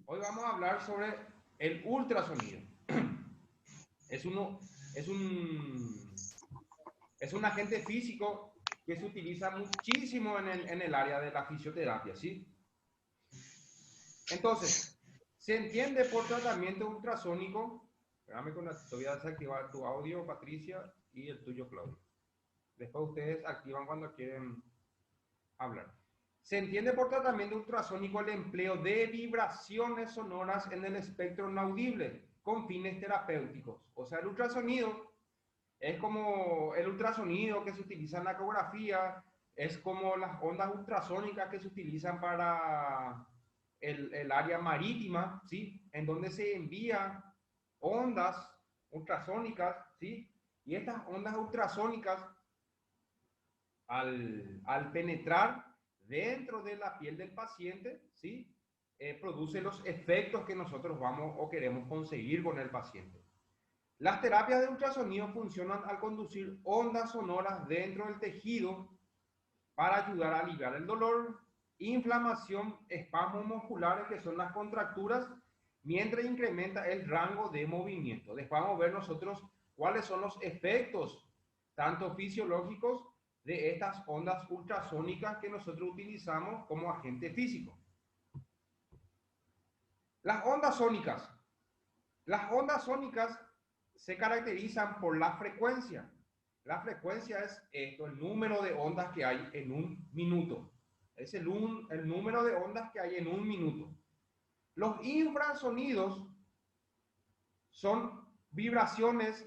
Hoy vamos a hablar sobre el ultrasonido. Es, uno, es, un, es un agente físico que se utiliza muchísimo en el área de la fisioterapia, ¿sí? Entonces, se entiende por tratamiento ultrasónico. Espérame, te voy a desactivar tu audio, Patricia, y el tuyo, Claudio. Después ustedes activan cuando quieren hablar. Se entiende por tratamiento ultrasónico el empleo de vibraciones sonoras en el espectro no audible con fines terapéuticos. O sea, el ultrasonido es como el ultrasonido que se utiliza en la ecografía, es como las ondas ultrasónicas que se utilizan para el área marítima, ¿sí? En donde se envían ondas ultrasónicas, ¿sí? Y estas ondas ultrasónicas al penetrar dentro de la piel del paciente, ¿sí? Produce los efectos que nosotros vamos o queremos conseguir con el paciente. Las terapias de ultrasonido funcionan al conducir ondas sonoras dentro del tejido para ayudar a aliviar el dolor, inflamación, espasmos musculares, que son las contracturas, mientras incrementa el rango de movimiento. Después vamos a ver nosotros cuáles son los efectos, tanto fisiológicos, de estas ondas ultrasónicas que nosotros utilizamos como agente físico. Las ondas sónicas. Las ondas sónicas se caracterizan por la frecuencia. La frecuencia es esto, el número de ondas que hay en un minuto. Es el número de ondas que hay en un minuto. Los infrasonidos son vibraciones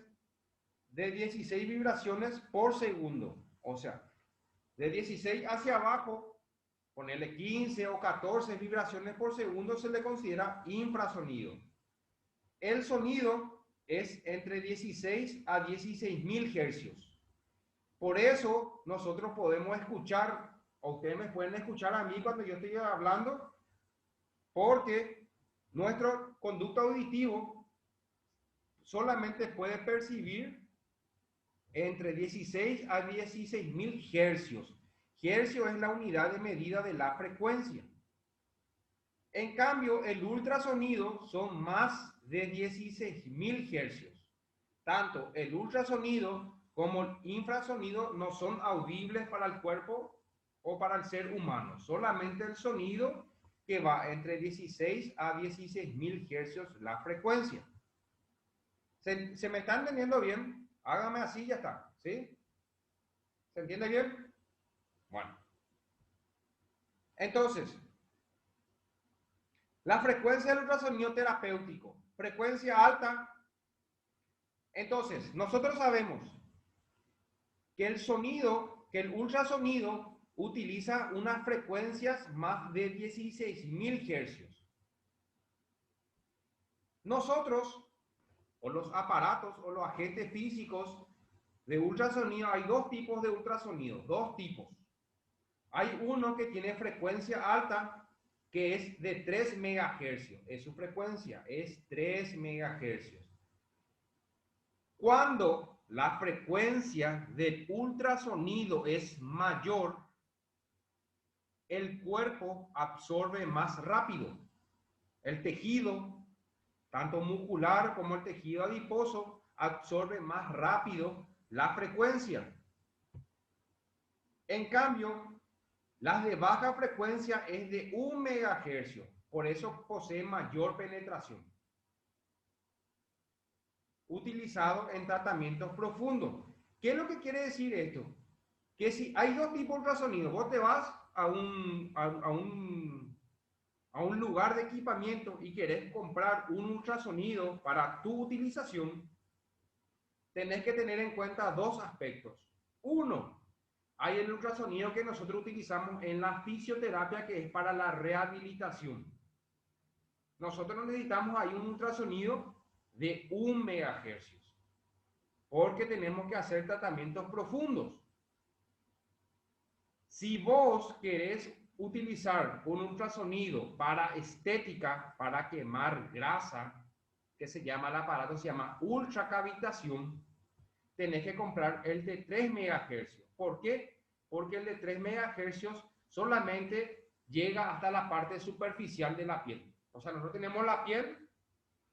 de 16 vibraciones por segundo. O sea, de 16 hacia abajo, ponerle 15 o 14 vibraciones por segundo se le considera infrasonido. El sonido es entre 16 a 16.000 hercios. Por eso nosotros podemos escuchar, o ustedes me pueden escuchar a mí cuando yo estoy hablando, porque nuestro conducto auditivo solamente puede percibir entre 16 a 16.000 hercios. Hercio es la unidad de medida de la frecuencia. En cambio, el ultrasonido son más de 16.000 hercios. Tanto el ultrasonido como el infrasonido no son audibles para el cuerpo o para el ser humano. Solamente el sonido, que va entre 16 a 16.000 hercios la frecuencia. ¿Se me está entendiendo bien? Hágame así y ya está. ¿Sí? ¿Se entiende bien? Bueno. Entonces, la frecuencia del ultrasonido terapéutico. Frecuencia alta. Entonces, nosotros sabemos que el sonido, que el ultrasonido utiliza unas frecuencias más de 16.000 hercios. Nosotros, o los aparatos o los agentes físicos de ultrasonido, hay dos tipos de ultrasonido, dos tipos. Hay uno que tiene frecuencia alta, que es de 3 megahercios. Es su frecuencia, es 3 megahercios. Cuando la frecuencia del ultrasonido es mayor, el cuerpo absorbe más rápido. El tejido, tanto muscular como el tejido adiposo, absorbe más rápido la frecuencia. En cambio, las de baja frecuencia es de 1 megahercio, por eso posee mayor penetración. Utilizado en tratamientos profundos. ¿Qué es lo que quiere decir esto? Que si hay dos tipos de ultrasonido, vos te vas a un lugar de equipamiento y querés comprar un ultrasonido para tu utilización, tenés que tener en cuenta dos aspectos. Uno, hay el ultrasonido que nosotros utilizamos en la fisioterapia, que es para la rehabilitación. Nosotros necesitamos ahí un ultrasonido de 1 megahercios, porque tenemos que hacer tratamientos profundos. Si vos querés utilizar un ultrasonido para estética, para quemar grasa, que se llama, el aparato se llama ultracavitación, tenés que comprar el de 3 megahercios. ¿Por qué? Porque el de 3 megahercios solamente llega hasta la parte superficial de la piel. O sea, nosotros tenemos la piel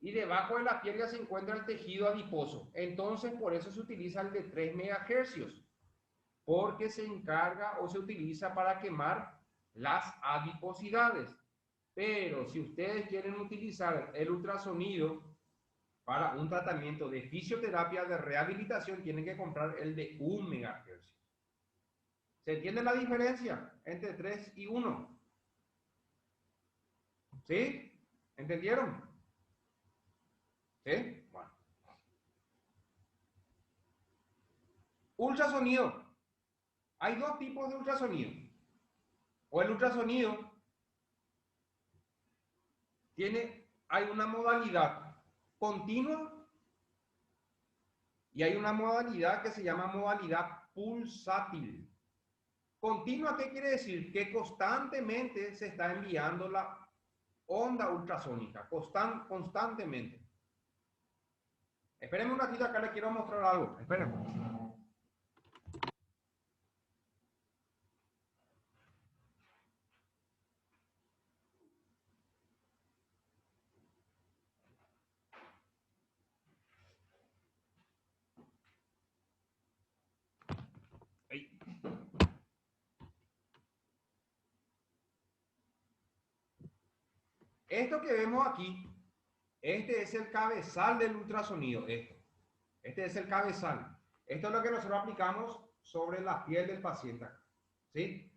y debajo de la piel ya se encuentra el tejido adiposo. Entonces, por eso se utiliza el de 3 megahercios, porque se encarga o se utiliza para quemar las adiposidades. Pero si ustedes quieren utilizar el ultrasonido para un tratamiento de fisioterapia de rehabilitación, tienen que comprar el de 1 megahercio. ¿Se entiende la diferencia entre 3 y 1? ¿Sí? ¿Entendieron? ¿Sí? Bueno. Ultrasonido. Hay dos tipos de ultrasonido. O el ultrasonido hay una modalidad continua y hay una modalidad que se llama modalidad pulsátil. Continua, ¿qué quiere decir? Que constantemente se está enviando la onda ultrasónica, constantemente. Espérenme un ratito, acá les quiero mostrar algo. Espérenme. Esto que vemos aquí, este es el cabezal del ultrasonido. Este es el cabezal. Esto es lo que nosotros aplicamos sobre la piel del paciente. ¿Sí?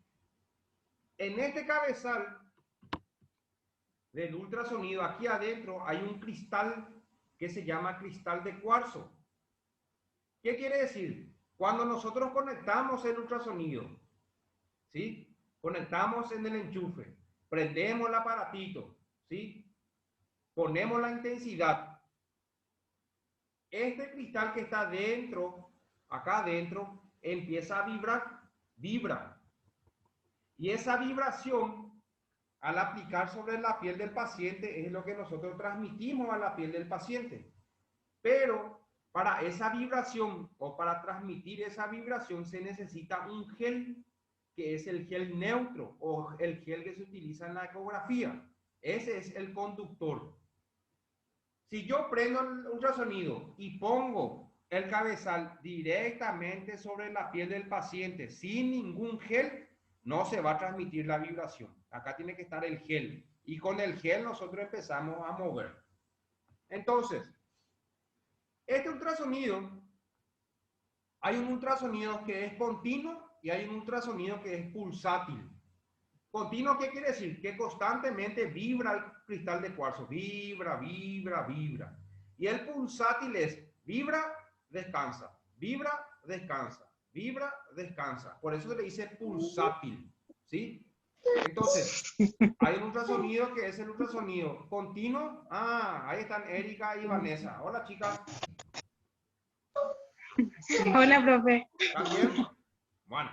En este cabezal del ultrasonido, aquí adentro hay un cristal que se llama cristal de cuarzo. ¿Qué quiere decir? Cuando nosotros conectamos el ultrasonido, ¿sí? Conectamos en el enchufe, prendemos el aparatito, ¿sí? Ponemos la intensidad. Este cristal que está dentro, acá adentro, empieza a vibra. Y esa vibración, al aplicar sobre la piel del paciente, es lo que nosotros transmitimos a la piel del paciente. Pero para esa vibración o para transmitir esa vibración se necesita un gel, que es el gel neutro o el gel que se utiliza en la ecografía. Ese es el conductor. Si yo prendo el ultrasonido y pongo el cabezal directamente sobre la piel del paciente sin ningún gel, no se va a transmitir la vibración. Acá tiene que estar el gel. Y con el gel nosotros empezamos a mover. Entonces, este ultrasonido, hay un ultrasonido que es continuo y hay un ultrasonido que es pulsátil. Continuo, ¿qué quiere decir? Que constantemente vibra el cristal de cuarzo. Vibra. Y el pulsátil es vibra, descansa. Vibra, descansa. Vibra, descansa. Por eso se le dice pulsátil. ¿Sí? Entonces, hay un ultrasonido que es el ultrasonido continuo. Ah, ahí están Erika y Vanessa. Hola, chicas. Hola, profe. ¿Están bien? Bueno.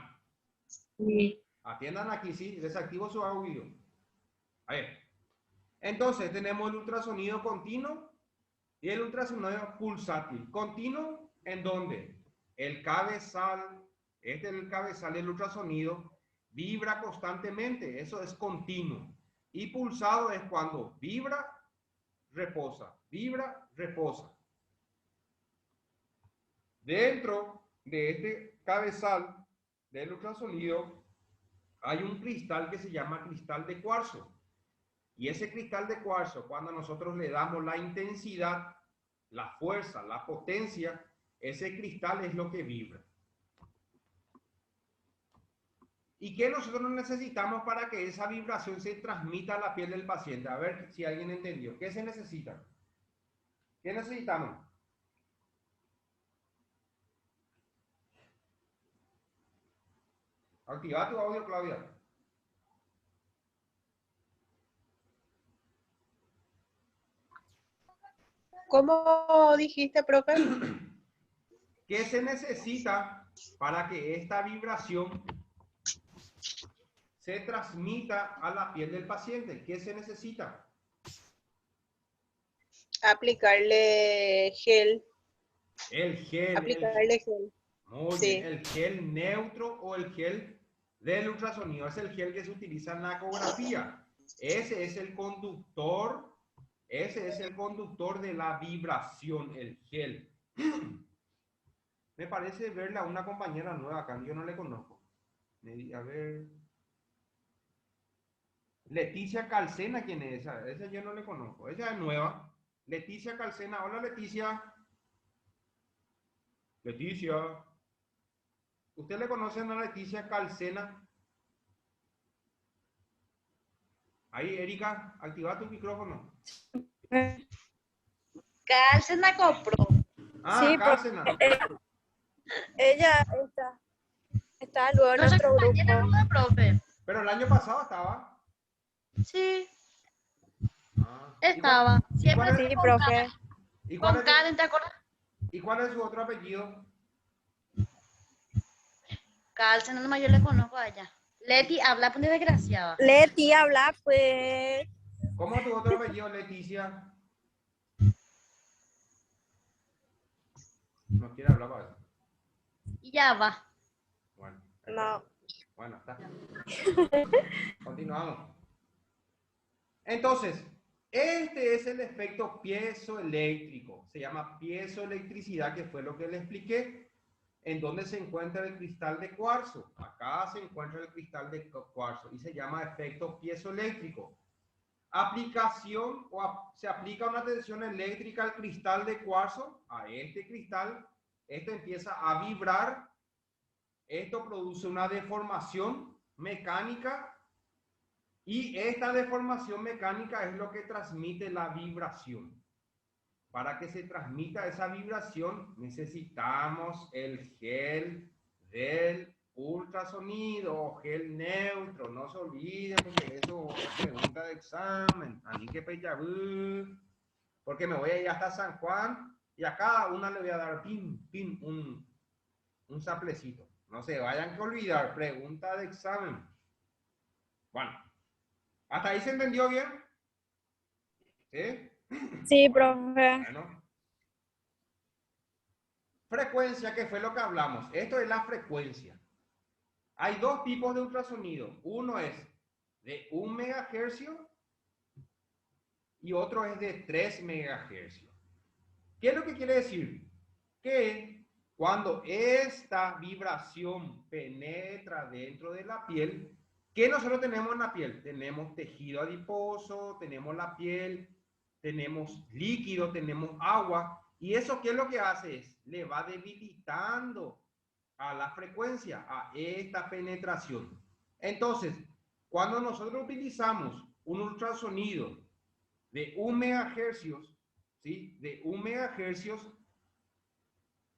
Sí. Atiendan aquí, sí. Desactivo su audio. A ver. Entonces, tenemos el ultrasonido continuo y el ultrasonido pulsátil. Continuo, ¿en dónde? El cabezal, este es el cabezal del ultrasonido, vibra constantemente. Eso es continuo. Y pulsado es cuando vibra, reposa. Vibra, reposa. Dentro de este cabezal del ultrasonido hay un cristal que se llama cristal de cuarzo. Y ese cristal de cuarzo, cuando nosotros le damos la intensidad, la fuerza, la potencia, ese cristal es lo que vibra. ¿Y qué nosotros necesitamos para que esa vibración se transmita a la piel del paciente? A ver si alguien entendió. ¿Qué se necesita? ¿Qué necesitamos? Activa tu audio, Claudia. ¿Cómo dijiste, profe? ¿Qué se necesita para que esta vibración se transmita a la piel del paciente? ¿Qué se necesita? Aplicarle gel. El gel. Aplicarle gel. Muy bien. El gel neutro o el gel del ultrasonido es el gel que se utiliza en la ecografía. Ese es el conductor. Ese es el conductor de la vibración, el gel. Me parece verla a una compañera nueva acá, yo no le conozco. A ver. Leticia Calcena, ¿quién es esa? Esa yo no le conozco. Esa es nueva. Leticia Calcena. Hola, Leticia. Leticia. ¿Usted le conoce a Leticia Calcena? Ahí, Erika, activa tu micrófono. Cárcena compró. Ah, Sí, Calcena. ella está luego en No sé nuestro cómo tiene el grupo. grupo de profe. Pero el año pasado estaba. Sí, Ah. estaba. Siempre cuál Sí, es, con, profe. y cuál con es Karen, ¿te acuerdas? ¿Y cuál es su otro apellido? Cárcena nomás yo le conozco a ella. Leti habla pues desgraciada. Leti, habla, pues. ¿Cómo es tu otro apellido, Leticia? No quiere hablar para eso. Y ya va. Bueno, No. bueno, está. Continuamos. Entonces, este es el efecto piezoeléctrico. Se llama piezoelectricidad, que fue lo que le expliqué. ¿En dónde se encuentra el cristal de cuarzo? Acá se encuentra el cristal de cuarzo y se llama efecto piezoeléctrico. Aplicación se aplica una tensión eléctrica al cristal de cuarzo, a este cristal, esto empieza a vibrar, esto produce una deformación mecánica y esta deformación mecánica es lo que transmite la vibración. Para que se transmita esa vibración necesitamos el gel del ultrasonido o gel neutro. No se olviden porque eso es pregunta de examen. A mí que peyabú. Porque me voy a ir hasta San Juan y a cada una le voy a dar un saplecito. No se vayan que olvidar. Pregunta de examen. Bueno, ¿hasta ahí se entendió bien? ¿Sí? Sí, Bueno, profe. bueno. Frecuencia, que fue lo que hablamos. Esto es la frecuencia. Hay dos tipos de ultrasonido. Uno es de 1 megahercio y otro es de 3 megahercios. ¿Qué es lo que quiere decir? Que cuando esta vibración penetra dentro de la piel, ¿qué nosotros tenemos en la piel? Tenemos tejido adiposo, tenemos la piel, tenemos líquido, tenemos agua. ¿Y eso qué es lo que hace? Le va debilitando a la frecuencia, a esta penetración. Entonces, cuando nosotros utilizamos un ultrasonido de 1 megahercios, ¿sí? De 1 megahercios,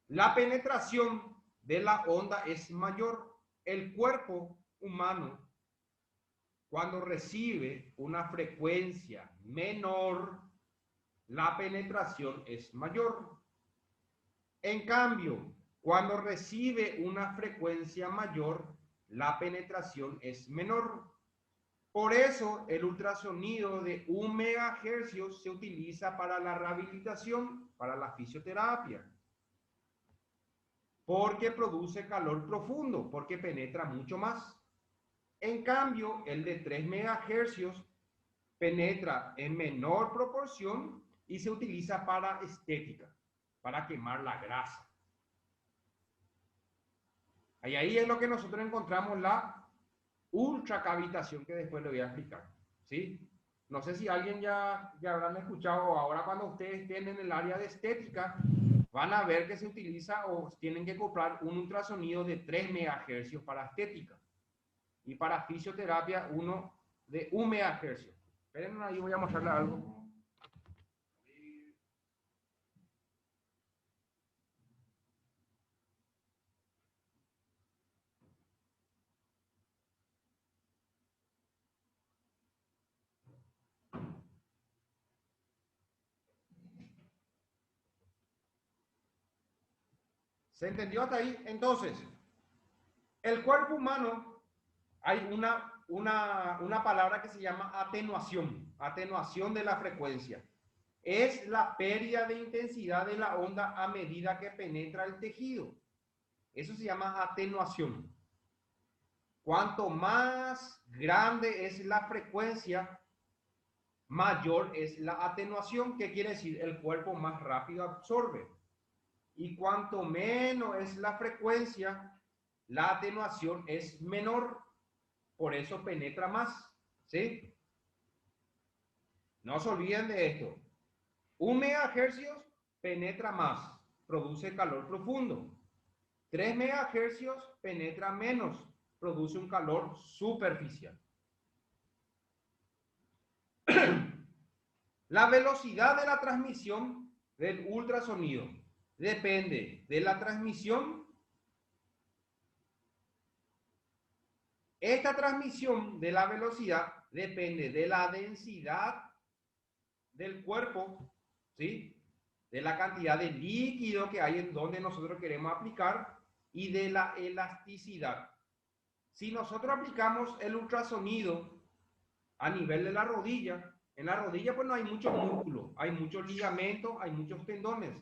la penetración de la onda es mayor. El cuerpo humano, cuando recibe una frecuencia menor, la penetración es mayor. En cambio, cuando recibe una frecuencia mayor, la penetración es menor. Por eso el ultrasonido de 1 megahercios se utiliza para la rehabilitación, para la fisioterapia, porque produce calor profundo, porque penetra mucho más. En cambio, el de 3 megahercios penetra en menor proporción y se utiliza para estética, para quemar la grasa. Y ahí es lo que nosotros encontramos la ultracavitación, que después le voy a explicar. ¿Sí? No sé si alguien ya habrán escuchado, ahora cuando ustedes estén en el área de estética, van a ver que se utiliza o tienen que comprar un ultrasonido de 3 megahercios para estética. Y para fisioterapia, uno de 1 megahercio. Esperen, ahí voy a mostrarles algo. ¿Se entendió hasta ahí? Entonces, el cuerpo humano, hay una palabra que se llama atenuación de la frecuencia. Es la pérdida de intensidad de la onda a medida que penetra el tejido. Eso se llama atenuación. Cuanto más grande es la frecuencia, mayor es la atenuación. ¿Qué quiere decir? El cuerpo más rápido absorbe. Y cuanto menos es la frecuencia, la atenuación es menor. Por eso penetra más. ¿Sí? No se olviden de esto. 1 MHz penetra más, produce calor profundo. 3 MHz penetra menos, produce un calor superficial. La velocidad de la transmisión del ultrasonido depende de la transmisión. Esta transmisión de la velocidad depende de la densidad del cuerpo, ¿sí? De la cantidad de líquido que hay en donde nosotros queremos aplicar y de la elasticidad. Si nosotros aplicamos el ultrasonido a nivel de la rodilla, en la rodilla pues no hay mucho músculo, hay muchos ligamentos, hay muchos tendones.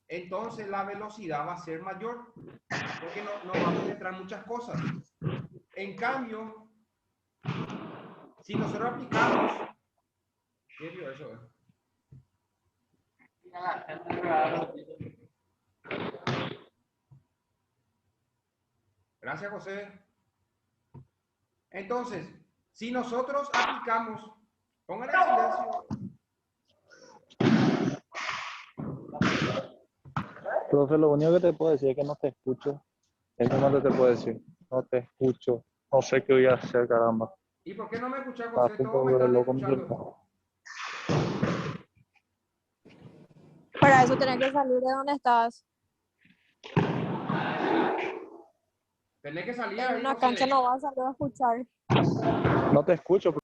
Entonces la velocidad va a ser mayor porque no va a penetrar muchas cosas. En cambio, si nosotros aplicamos... ¿Qué vio eso? Gracias, José. Entonces, si nosotros aplicamos, pongan en silencio. Profe, lo único que te puedo decir es que no te escucho. Es lo más que te puedo decir. No te escucho. No sé qué voy a hacer, caramba. ¿Y por qué no me escuchas, Está a José? punto Todos me de volver están loco mi escuchando. Para eso tenés que salir de donde estás. Tenés que salir En ahí, una José. cancha no vas a salir a escuchar. No te escucho.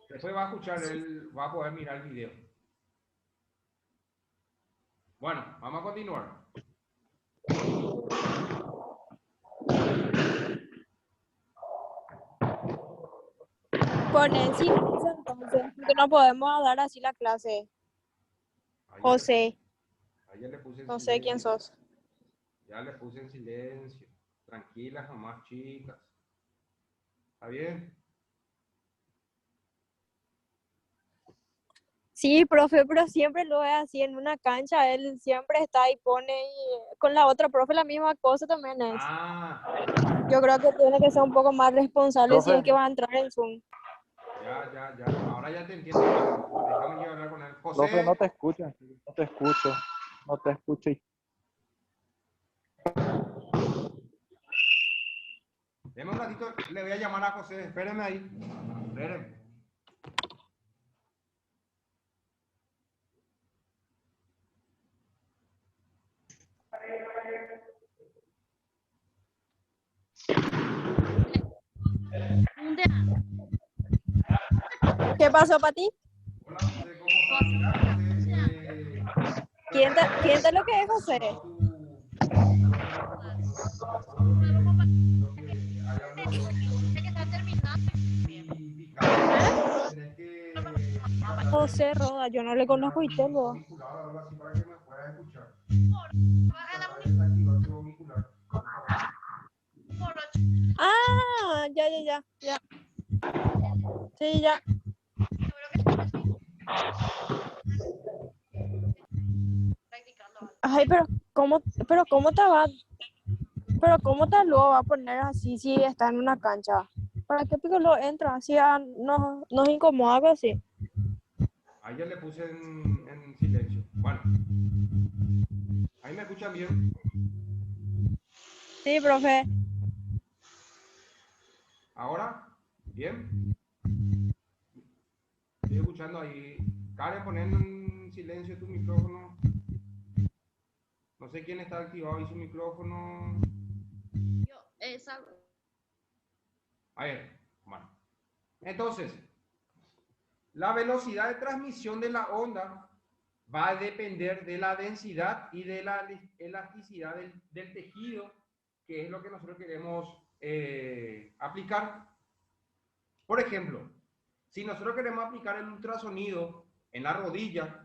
Después va a escuchar, él va a poder mirar el video. Bueno, vamos a continuar. Ponen silencio entonces, porque no podemos dar así la clase. José, Ayer le puse en no sé quién silencio. sos. Ya le puse en silencio. Tranquilas nomás, chicas. ¿Está bien? Sí, profe, pero siempre lo es así en una cancha, él siempre está y pone y con la otra profe la misma cosa también es. Ah, Yo creo que tiene que ser un poco más responsable si Profe. es que va a entrar en Zoom. ya. Ahora ya te entiendo. Déjame yo hablar con él. Profe, no José, te escucho. No te escucho. No te escucho. deme un ratito. Le voy a llamar a José. Espérenme ahí. Espérenme. Un día, ¿Qué pasó para ti? Hola, José, ¿cómo estás? Mira, José, ¿Quién te lo que es, José? dice que está terminando. José Roda, yo no le conozco y tengo. Ah, ya. Sí, ya. Ay, pero cómo te va, pero cómo te lo va a poner así si está en una cancha? ¿Para qué pico lo entra? Así nos incomoda algo así. Ahí ya le puse en silencio. Bueno, ahí me escuchan bien. Sí, profe. Ahora, bien. Estoy escuchando ahí. Karen, poniendo en silencio tu micrófono. No sé quién está activado ahí su micrófono. Yo, esa. A ver, bueno. Entonces, la velocidad de transmisión de la onda va a depender de la densidad y de la elasticidad del tejido, que es lo que nosotros queremos aplicar. Por ejemplo, si nosotros queremos aplicar el ultrasonido en la rodilla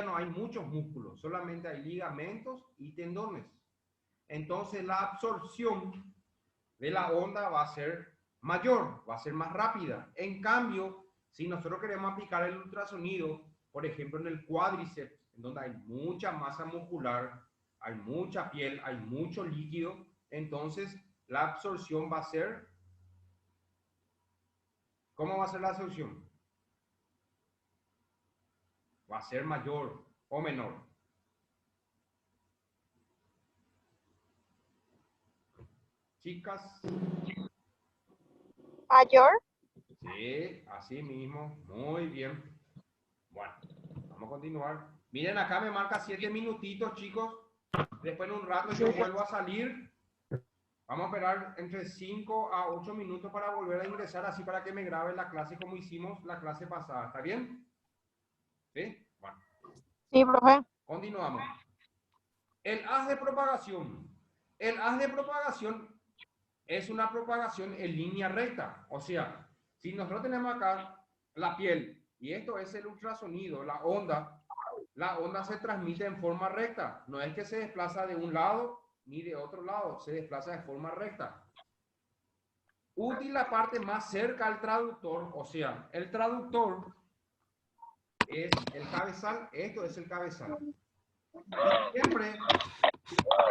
no hay muchos músculos, solamente hay ligamentos y tendones. entonces la absorción de la onda va a ser mayor, va a ser más rápida. En cambio, si nosotros queremos aplicar el ultrasonido, por ejemplo, en el cuádriceps, en donde hay mucha masa muscular, hay mucha piel, hay mucho líquido, entonces la absorción va a ser... ¿Cómo va a ser la absorción? Va a ser mayor o menor. Chicas. Mayor. Sí, así mismo. Muy bien. Bueno, vamos a continuar. Miren, acá me marca 7 minutitos, chicos. Después en un rato yo vuelvo a salir. Vamos a esperar entre 5 a 8 minutos para volver a ingresar, así para que me grabe la clase como hicimos la clase pasada. ¿Está bien? ¿Sí? Bueno. Sí, profe. Continuamos. El haz de propagación. El haz de propagación es una propagación en línea recta. O sea, si nosotros tenemos acá la piel y esto es el ultrasonido, la onda se transmite en forma recta. No es que se desplaza de un lado ni de otro lado, se desplaza de forma recta. Útil la parte más cerca al traductor, o sea, el traductor es el cabezal, esto es el cabezal. Y siempre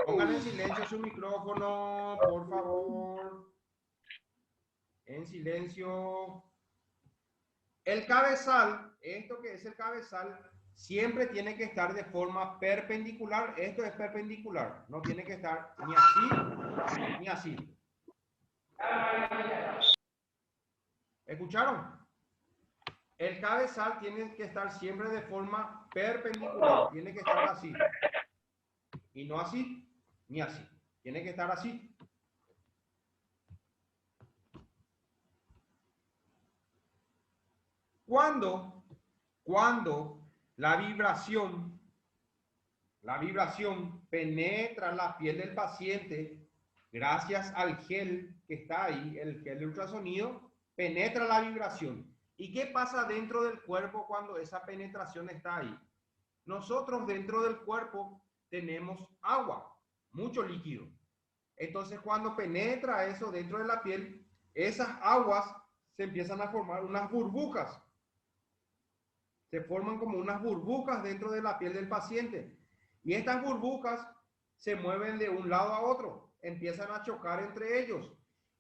pongan en silencio su micrófono, por favor. En silencio. El cabezal, esto que es el cabezal, siempre tiene que estar de forma perpendicular. Esto es perpendicular. No tiene que estar ni así, ni así. ¿Escucharon? El cabezal tiene que estar siempre de forma perpendicular. Tiene que estar así. Y no así, ni así. Tiene que estar así. Cuando la vibración penetra la piel del paciente, gracias al gel que está ahí, el gel de ultrasonido, penetra la vibración. ¿Y qué pasa dentro del cuerpo cuando esa penetración está ahí? Nosotros dentro del cuerpo tenemos agua, mucho líquido. Entonces cuando penetra eso dentro de la piel, esas aguas se empiezan a formar unas burbujas. Se forman como unas burbujas dentro de la piel del paciente. Y estas burbujas se mueven de un lado a otro, empiezan a chocar entre ellos.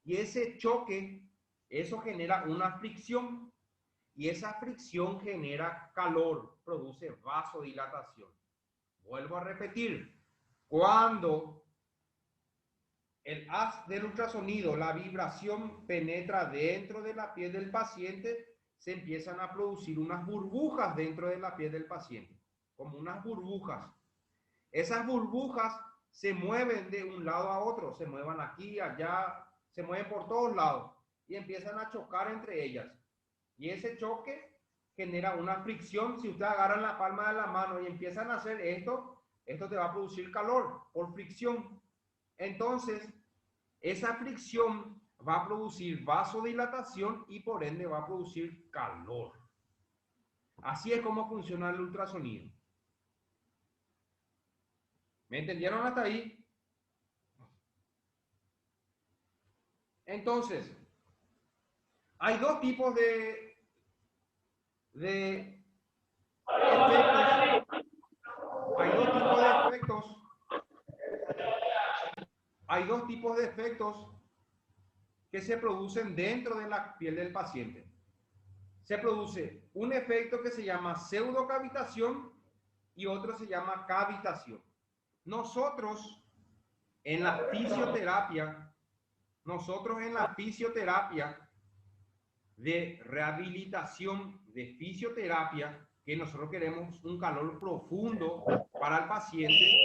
Y ese choque, eso genera una fricción. Y esa fricción genera calor, produce vasodilatación. Vuelvo a repetir, cuando el haz del ultrasonido, la vibración penetra dentro de la piel del paciente, se empiezan a producir unas burbujas dentro de la piel del paciente, como unas burbujas. Esas burbujas se mueven de un lado a otro, se mueven aquí, allá, se mueven por todos lados y empiezan a chocar entre ellas. Y ese choque genera una fricción. Si ustedes agarran la palma de la mano y empiezan a hacer esto, esto te va a producir calor por fricción. Entonces, esa fricción va a producir vasodilatación y por ende va a producir calor. Así es como funciona el ultrasonido. ¿Me entendieron hasta ahí? Entonces, hay dos tipos de efectos. Hay dos tipos de efectos. Hay dos tipos de efectos que se producen dentro de la piel del paciente. Se produce un efecto que se llama pseudocavitación y otro se llama cavitación. Nosotros en la fisioterapia de rehabilitación, de fisioterapia, que nosotros queremos un calor profundo para el paciente,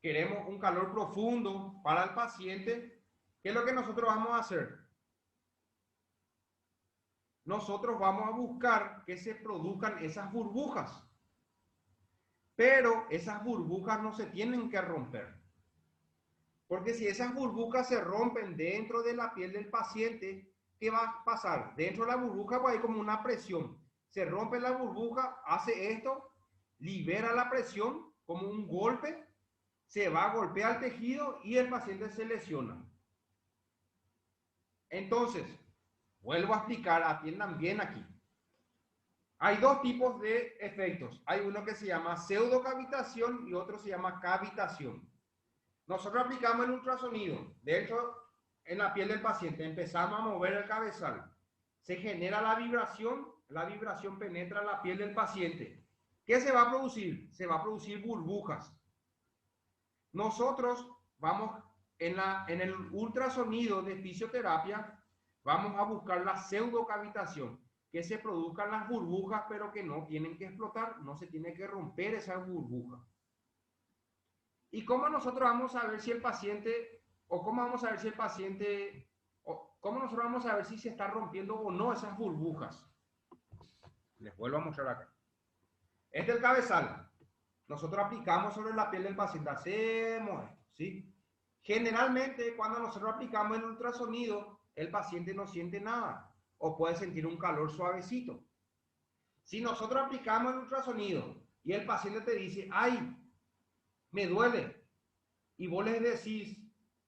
queremos un calor profundo para el paciente, ¿qué es lo que nosotros vamos a hacer? Nosotros vamos a buscar que se produzcan esas burbujas. Pero esas burbujas no se tienen que romper. Porque si esas burbujas se rompen dentro de la piel del paciente, ¿qué va a pasar? Dentro de la burbuja va a ir como una presión. Se rompe la burbuja, hace esto libera la presión como un golpe, se va a golpear el tejido y el paciente se lesiona. Entonces, vuelvo a explicar, atiendan bien aquí. Hay dos tipos de efectos. Hay uno que se llama pseudocavitación y otro se llama cavitación. Nosotros aplicamos el ultrasonido. De hecho, en la piel del paciente empezamos a mover el cabezal. Se genera la vibración penetra la piel del paciente. ¿Qué se va a producir? Se va a producir burbujas. Nosotros vamos en el ultrasonido de fisioterapia, vamos a buscar la pseudocavitación, que se produzcan las burbujas, pero que no tienen que explotar, no se tiene que romper esa burbuja. ¿Y cómo nosotros vamos a ver si el paciente, o cómo vamos a ver si el paciente, o cómo nosotros vamos a ver si se está rompiendo o no esas burbujas? Les vuelvo a mostrar acá. Este es el cabezal. Nosotros aplicamos sobre la piel del paciente, hacemos esto, ¿sí? Generalmente, cuando nosotros aplicamos el ultrasonido, el paciente no siente nada o puede sentir un calor suavecito. Si nosotros aplicamos el ultrasonido y el paciente te dice, ay, me duele, y vos les decís,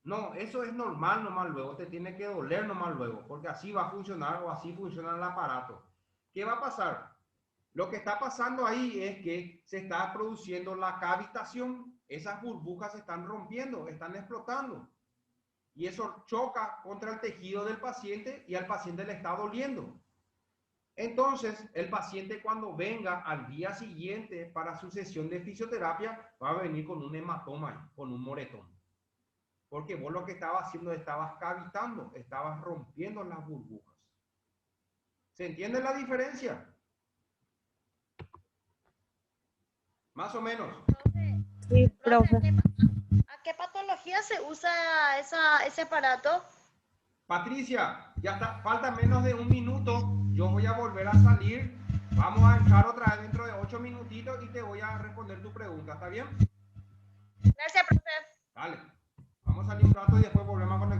no, eso es normal nomás luego, te tiene que doler nomás luego, porque así va a funcionar o así funciona el aparato. ¿Qué va a pasar? Lo que está pasando ahí es que se está produciendo la cavitación, esas burbujas se están rompiendo, están explotando. Y eso choca contra el tejido del paciente y al paciente le está doliendo. Entonces, el paciente cuando venga al día siguiente para su sesión de fisioterapia, va a venir con un hematoma, con un moretón. Porque vos lo que estabas haciendo, estabas cavitando, estabas rompiendo las burbujas. ¿Se entiende la diferencia? Más o menos. Sí, profe. ¿A qué patología se usa ese aparato? Patricia, ya está, falta menos de un minuto. Yo voy a volver a salir. Vamos a entrar otra vez dentro de 8 minutitos y te voy a responder tu pregunta. ¿Está bien? Gracias, profe. Dale. Vamos a salir un rato y después volvemos a conectar.